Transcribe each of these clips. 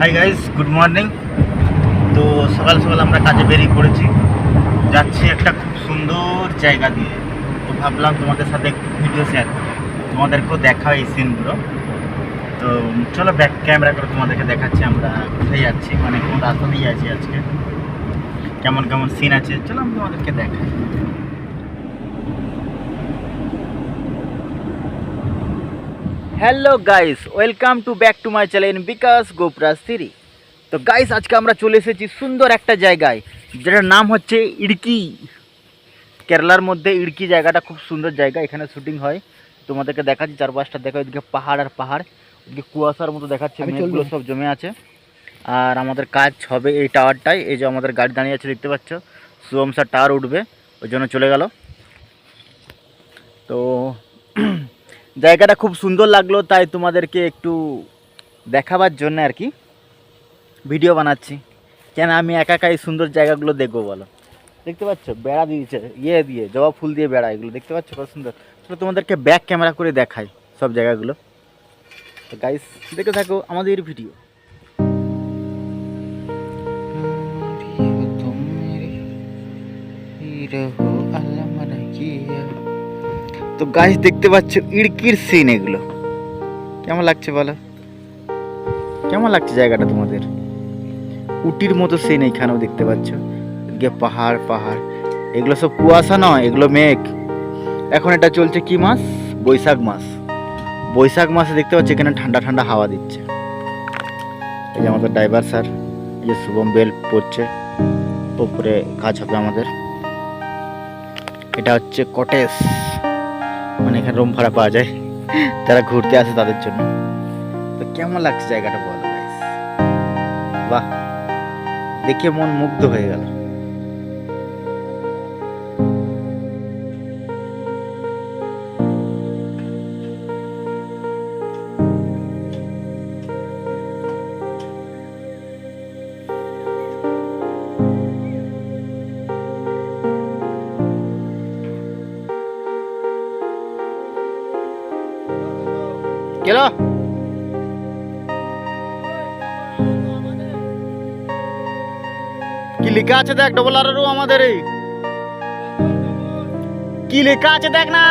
Hi guys, good morning. তো সকাল সকাল আমরা কাজে বেরিয়ে পড়েছি, যাচ্ছি একটা খুব সুন্দর জায়গা দিয়ে। তো ভাবলাম তোমাদের সাথে ভিডিও শেয়ার করি, তোমাদেরকেও দেখা এই সিনগুলো। তো চলো ব্যাক ক্যামেরা করে তোমাদেরকে দেখাচ্ছি আমরা কোথায় যাচ্ছি, মানে কোন রাস্তা দিয়ে যাচ্ছি আজকে, কেমন কেমন সিন আছে। চলো আমি তোমাদেরকে দেখাই। Hello guys, welcome to back to my channel Bikash Gopra সিরি। তো গাইস, আজকে আমরা চলে এসেছি সুন্দর একটা জায়গায়, যেটার নাম হচ্ছে ইড়কি। কেরালার মধ্যে ইড়কি জায়গাটা খুব সুন্দর জায়গা, এখানে শুটিং হয়। তোমাদেরকে দেখাচ্ছি চারপাশটা দেখো, এদিকে পাহাড় আর পাহাড়, এদিকে কুয়াশার মতো দেখাচ্ছে, মেঘগুলো সব জমে আছে। আর আমাদের কাজ হবে এই টাওয়ারটাই, এই যে আমাদের গাড়ি দাঁড়িয়ে আছে দেখতে পাচ্ছ, শুভম স্যার টাওয়ার উঠবে, ওই জন্য চলে গেল। তো জায়গাটা খুব সুন্দর লাগলো, তাই তোমাদেরকে একটু দেখাবার জন্য আর কি ভিডিও বানাচ্ছি। কেন আমি একা একা এই সুন্দর জায়গাগুলো দেখবো বলো? দেখতে পাচ্ছ বেড়া দিয়েছে, দিয়ে জবা ফুল দিয়ে বেড়া, এগুলো দেখতে পাচ্ছ কত সুন্দর। তো তোমাদেরকে ব্যাক ক্যামেরা করে দেখাই সব জায়গাগুলো। তো গাইস, দেখে থাকো আমাদের ভিডিও। তো গাইস, দেখতে পাচ্ছ ইড়কির সিন, এগুলো কেমন লাগছে বলো? কেমন লাগছে জায়গাটা তোমাদের? উটির মতো সিন এইখানেও দেখতে পাচ্ছ, এদিকে পাহাড় পাহাড়, এগুলো সব কুয়াশা নয়, এগুলো মেঘ। এখন এটা চলছে কি মাস? বৈশাখ মাস। বৈশাখ মাসে দেখতে পাচ্ছি এখানে ঠান্ডা ঠান্ডা হাওয়া দিচ্ছে। এই যে আমাদের ড্রাইভার স্যার, এই যে শুভম বেল পড়ছে, উপরে কাজ হবে আমাদের। এটা হচ্ছে কটেজ, মানে এখানে রুম ভাড়া পাওয়া যায় যারা ঘুরতে আসে তাদের জন্য। তো কেমন লাগছে জায়গাটা বলো গাইস? বাহ, দেখে মন মুগ্ধ হয়ে গেল। গেল কি লেখা আছে দেখ, ডবল আর আমাদের এই কি লেখা আছে দেখ না।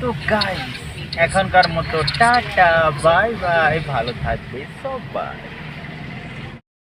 তো গাইস এখনকার মতো টাটা বাই বাই, ভালো থাকবে সবাই।